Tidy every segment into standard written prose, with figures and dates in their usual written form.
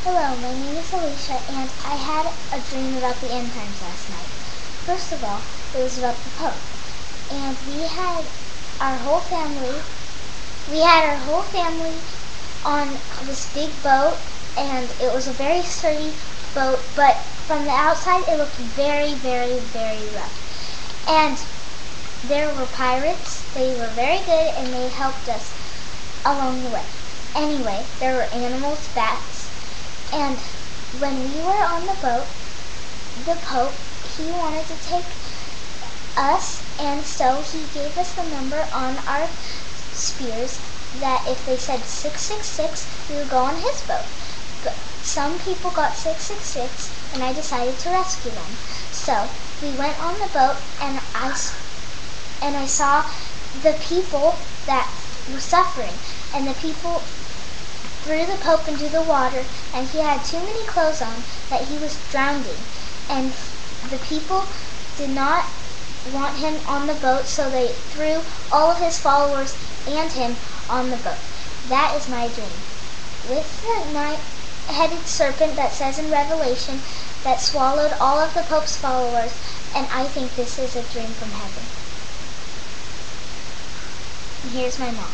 Hello, my name is Elysja, and I had a dream about the end times last night. First of all, it was about the Pope, and we had our whole family on this big boat, and it was a very sturdy boat, but from the outside it looked very, very, very rough. And there were pirates. They were very good, and they helped us along the way. Anyway, there were animals, bats, and when we were on the boat, the Pope, he wanted to take us, and so he gave us the number on our spears that if they said 666, we would go on his boat. But some people got 666, and I decided to rescue them. So we went on the boat, and I saw the people that were suffering, and the people threw the Pope into the water, and he had too many clothes on that he was drowning. And the people did not want him on the boat, so they threw all of his followers and him on the boat. That is my dream. With the nine-headed serpent that says in Revelation that swallowed all of the Pope's followers, and I think this is a dream from heaven. And here's my mom.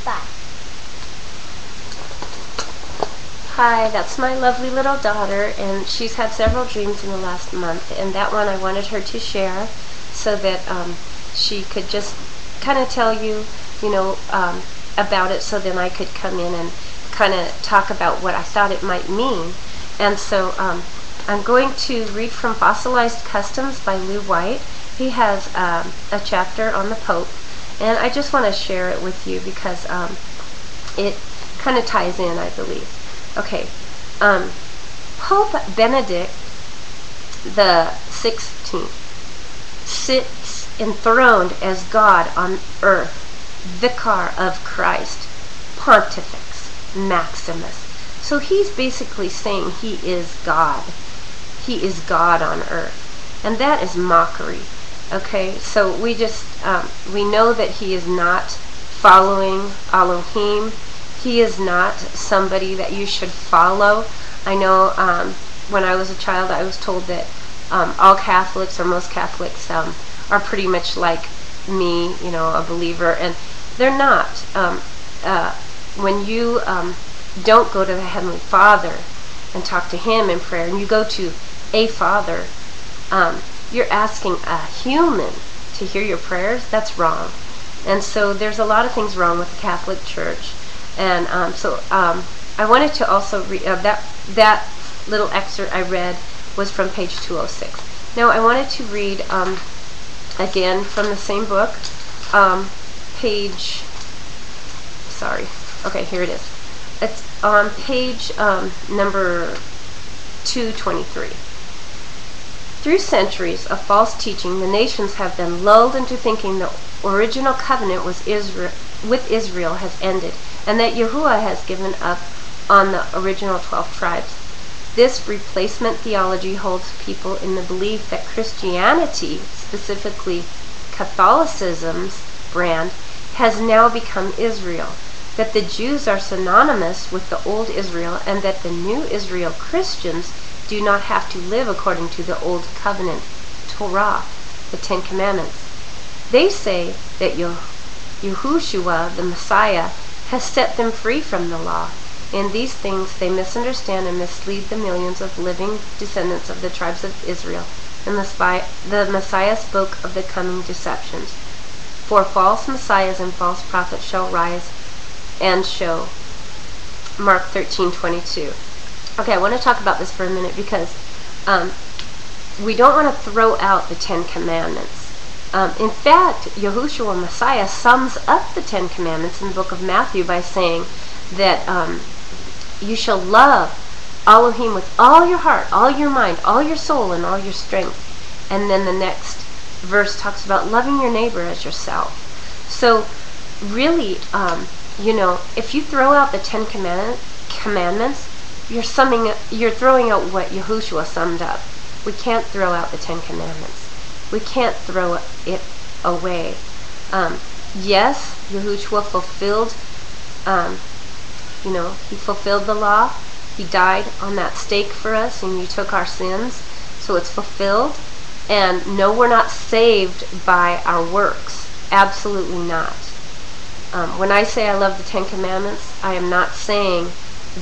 Bye. Hi, that's my lovely little daughter, and she's had several dreams in the last month, and that one I wanted her to share so that she could just kind of tell you, about it, so then I could come in and kind of talk about what I thought it might mean. And so I'm going to read from Fossilized Customs by Lou White. He has a chapter on the Pope, and I just want to share it with you because it kind of ties in, I believe. Okay, Pope Benedict the 16th sits enthroned as God on earth, Vicar of Christ, Pontifex Maximus. So he's basically saying he is God. He is God on earth, and that is mockery. Okay, so we know that he is not following Elohim. He is not somebody that you should follow. I know when I was a child, I was told that all Catholics, or most Catholics, are pretty much like me, a believer, and they're not. When you don't go to the Heavenly Father and talk to Him in prayer, and you go to a Father, you're asking a human to hear your prayers. That's wrong. And so there's a lot of things wrong with the Catholic Church. And I wanted to also read that little excerpt I read was from page 206. Now I wanted to read again from the same book, here it is. It's on page number 223. Through centuries of false teaching, the nations have been lulled into thinking the original covenant with Israel has ended, and that Yahuwah has given up on the original 12 tribes. This replacement theology holds people in the belief that Christianity, specifically Catholicism's brand, has now become Israel, that the Jews are synonymous with the old Israel, and that the new Israel Christians do not have to live according to the old covenant, Torah, the Ten Commandments. They say that Yahushua, the Messiah, has set them free from the law. In these things they misunderstand and mislead the millions of living descendants of the tribes of Israel, and the Messiah spoke of the coming deceptions. For false messiahs and false prophets shall rise and show. Mark 13:22. Okay, I want to talk about this for a minute because we don't want to throw out the Ten Commandments. In fact, Yahushua Messiah sums up the Ten Commandments in the book of Matthew by saying that you shall love Elohim with all your heart, all your mind, all your soul, and all your strength. And then the next verse talks about loving your neighbor as yourself. So really, if you throw out the Ten Commandments, you're throwing out what Yahushua summed up. We can't throw out the Ten Commandments. We can't throw it away. Yes, Yahushua fulfilled, he fulfilled the law, He died on that stake for us, and you took our sins, so it's fulfilled. And no, we're not saved by our works. Absolutely not. When I say I love the Ten Commandments, I am not saying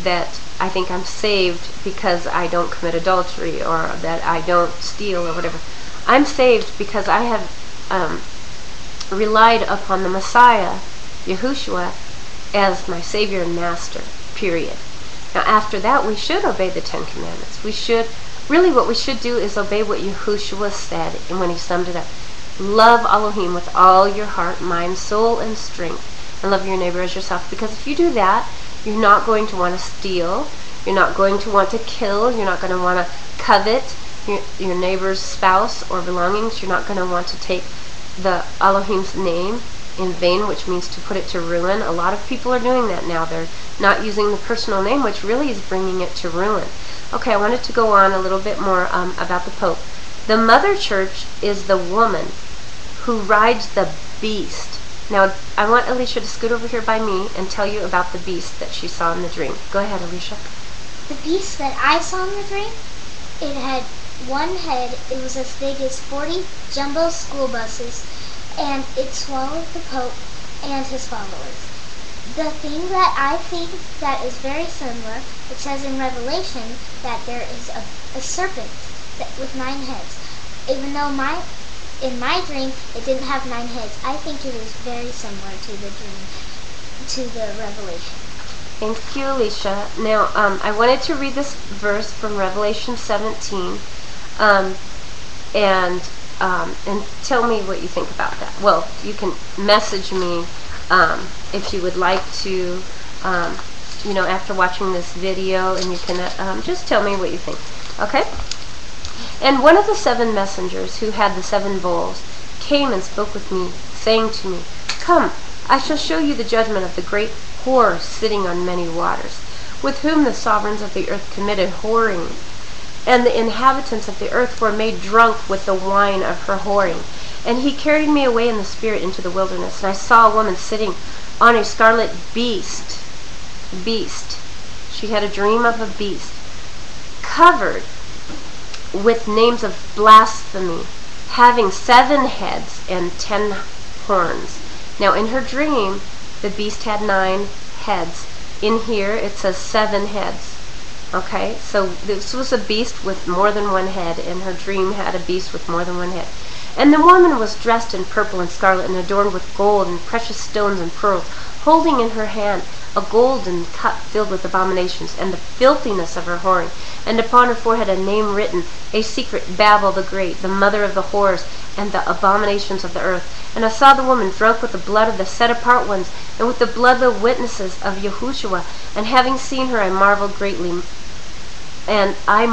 that I think I'm saved because I don't commit adultery or that I don't steal or whatever. I'm saved because I have relied upon the Messiah, Yahushua, as my Savior and Master, period. Now after that, we should obey the Ten Commandments. We should, really what we should do is obey what Yahushua said, and when he summed it up. Love Elohim with all your heart, mind, soul, and strength, and love your neighbor as yourself. Because if you do that, you're not going to want to steal, you're not going to want to kill, you're not going to want to covet your neighbor's spouse or belongings, you're not going to want to take the Elohim's name in vain, which means to put it to ruin. A lot of people are doing that now. They're not using the personal name, which really is bringing it to ruin. Okay, I wanted to go on a little bit more about the Pope. The Mother Church is the woman who rides the beast. Now, I want Elysja to scoot over here by me and tell you about the beast that she saw in the dream. Go ahead, Elysja. The beast that I saw in the dream, it had one head. It was as big as 40 jumbo school buses, and it swallowed the Pope and his followers. The thing that I think that is very similar, it says in Revelation that there is a serpent with 9 heads. Even though in my dream it didn't have 9 heads, I think it is very similar to the dream, to the Revelation. Thank you, Elysja. Now, I wanted to read this verse from Revelation 17, and tell me what you think about that. Well, you can message me if you would like to, after watching this video, and you can just tell me what you think. Okay? And one of the 7 messengers who had the 7 bowls came and spoke with me, saying to me, "Come, I shall show you the judgment of the great whore sitting on many waters, with whom the sovereigns of the earth committed whoring, and the inhabitants of the earth were made drunk with the wine of her whoring. And he carried me away in the spirit into the wilderness, and I saw a woman sitting on a scarlet beast. She had a dream of a beast, covered with names of blasphemy, having 7 heads and 10 horns. Now in her dream, the beast had 9 heads. In here, it says 7 heads. Okay, so this was a beast with more than 1 head, and her dream had a beast with more than 1 head. And the woman was dressed in purple and scarlet, and adorned with gold and precious stones and pearls, holding in her hand a golden cup filled with abominations, and the filthiness of her whoring. And upon her forehead a name written, A Secret, Babel the Great, the mother of the whores, and the abominations of the earth. And I saw the woman drunk with the blood of the set-apart ones, and with the blood of the witnesses of Yahushua. And having seen her, I marveled greatly. And I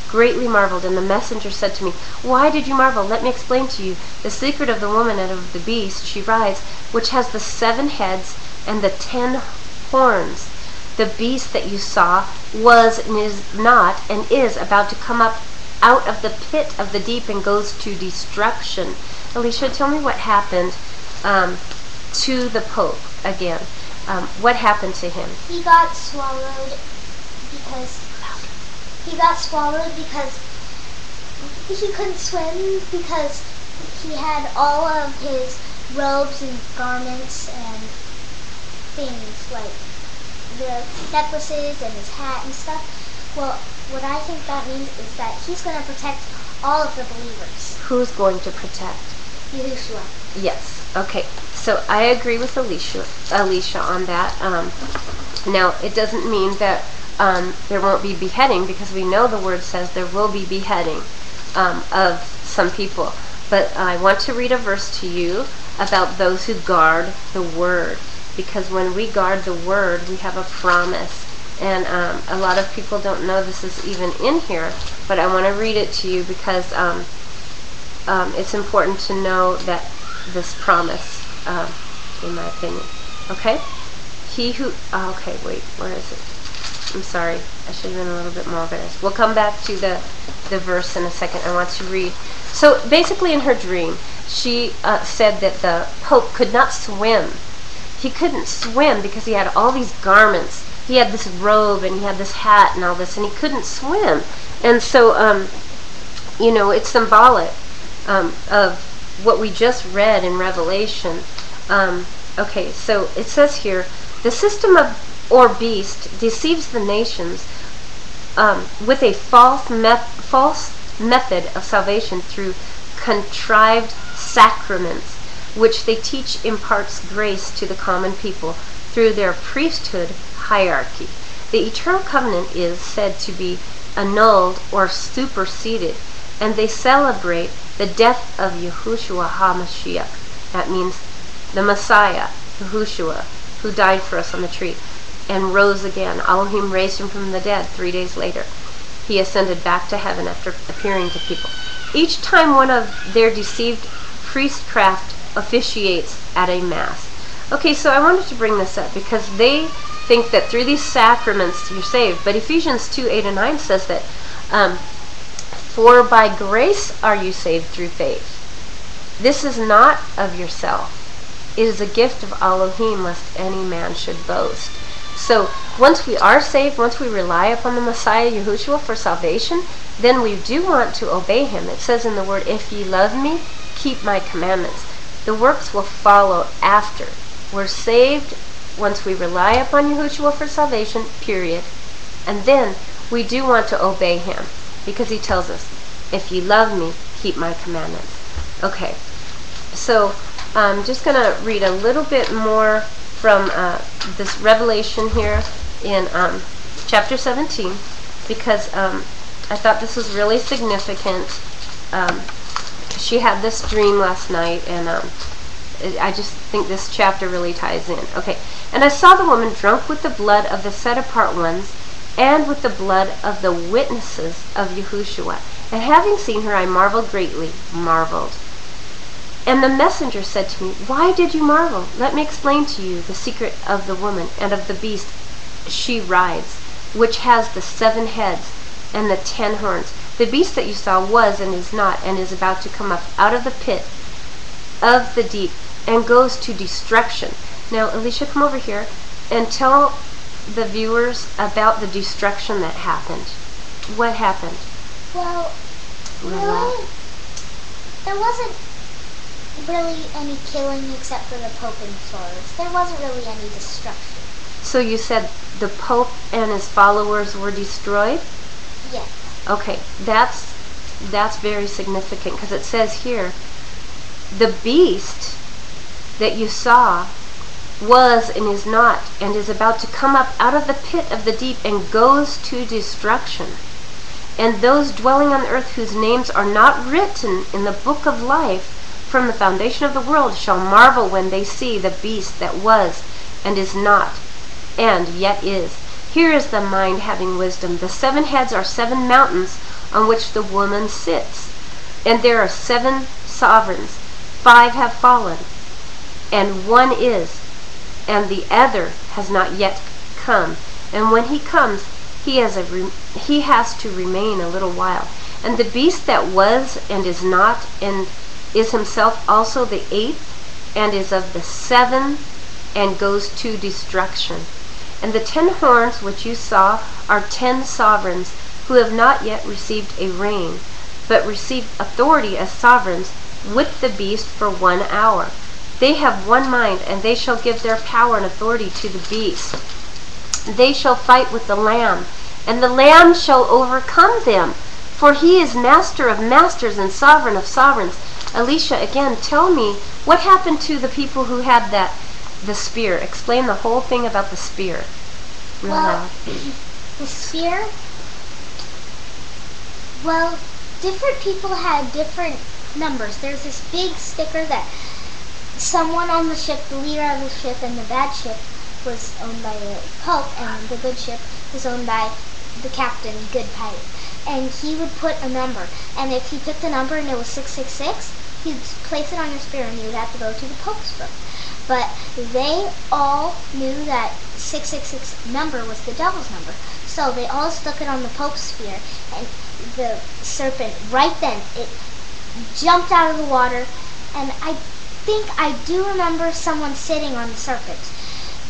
greatly marveled. And the messenger said to me, Why did you marvel? Let me explain to you. The secret of the woman and of the beast she rides, which has the 7 heads and the 10 horns. The beast that you saw was and is not and is about to come up out of the pit of the deep and goes to destruction. Elysja, tell me what happened to the Pope again. What happened to him? He got swallowed because he couldn't swim, because he had all of his robes and garments and things like the necklaces and his hat and stuff. Well, what I think that means is that he's going to protect all of the believers. Who's going to protect? Yahushua. Yes. Okay. So I agree with Elysja on that. Now, it doesn't mean that there won't be beheading, because we know the word says there will be beheading of some people. But I want to read a verse to you about those who guard the word, because when we guard the word, we have a promise. And a lot of people don't know this is even in here, but I want to read it to you because it's important to know that this promise, in my opinion. Okay? Okay, wait, where is it? I'm sorry, I should have been a little bit more organized. We'll come back to the verse in a second. I want to read. So basically in her dream, she said that the Pope could not swim. He couldn't swim because he had all these garments he had this robe and he had this hat and all this, and he couldn't swim. And so, it's symbolic of what we just read in Revelation. Okay, so it says here, the system of or beast deceives the nations with a false method of salvation through contrived sacraments, which they teach imparts grace to the common people through their priesthood hierarchy. The eternal covenant is said to be annulled or superseded, and they celebrate the death of Yahushua HaMashiach. That means the Messiah, Yahushua, who died for us on the tree and rose again. Elohim raised him from the dead 3 days later. He ascended back to heaven after appearing to people. Each time one of their deceived priestcraft officiates at a mass. Okay, so I wanted to bring this up because they think that through these sacraments you're saved. But Ephesians 2:8-9 says that, for by grace are you saved through faith. This is not of yourself. It is a gift of Elohim, lest any man should boast. So once we are saved, once we rely upon the Messiah Yahushua for salvation, then we do want to obey him. It says in the word, if ye love me, keep my commandments. The works will follow after. We're saved once we rely upon Yahushua for salvation, period. And then we do want to obey him because he tells us, if ye love me, keep my commandments. Okay, so I'm just going to read a little bit more from this Revelation here in chapter 17 because I thought this was really significant. She had this dream last night, and I just think this chapter really ties in. Okay, and I saw the woman drunk with the blood of the set-apart ones and with the blood of the witnesses of Yahushua. And having seen her, I marveled greatly, And the messenger said to me, why did you marvel? Let me explain to you the secret of the woman and of the beast she rides, which has the 7 heads and the 10 horns. The beast that you saw was and is not, and is about to come up out of the pit of the deep, and goes to destruction. Now, Elysja, come over here and tell the viewers about the destruction that happened. What happened? Well, really, there wasn't really any killing except for the Pope and followers. There wasn't really any destruction. So you said the Pope and his followers were destroyed? Yes. Okay, that's very significant because it says here, the beast that you saw was and is not, and is about to come up out of the pit of the deep and goes to destruction. And those dwelling on the earth whose names are not written in the book of life from the foundation of the world shall marvel when they see the beast that was and is not, and yet is. Here is the mind having wisdom. The 7 heads are 7 mountains on which the woman sits, and there are 7 sovereigns. 5 have fallen, and 1 is, and the other has not yet come. And when he comes, he has to remain a little while. And the beast that was and is not, and is himself also the 8th, and is of the 7, and goes to destruction. And the 10 horns which you saw are 10 sovereigns, who have not yet received a reign, but received authority as sovereigns with the beast for 1 hour. They have one mind, and they shall give their power and authority to the beast. They shall fight with the Lamb, and the Lamb shall overcome them, for he is master of masters and sovereign of sovereigns. Elysja, again, tell me, what happened to the people who had the spear? Explain the whole thing about the spear. Real loud. The spear, well, different people had different numbers. There's this big sticker that someone on the ship, the leader of the ship, and the bad ship was owned by the Pope, and the good ship was owned by the captain, good pilot. And he would put a number, and if he picked a number and it was 666, he'd place it on your spear, and you would have to go to the Pope's book. But they all knew that 666 number was the devil's number, so they all stuck it on the Pope's spear, and the serpent, right then, it jumped out of the water, and I think I do remember someone sitting on the serpent.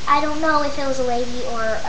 I don't know if it was a lady or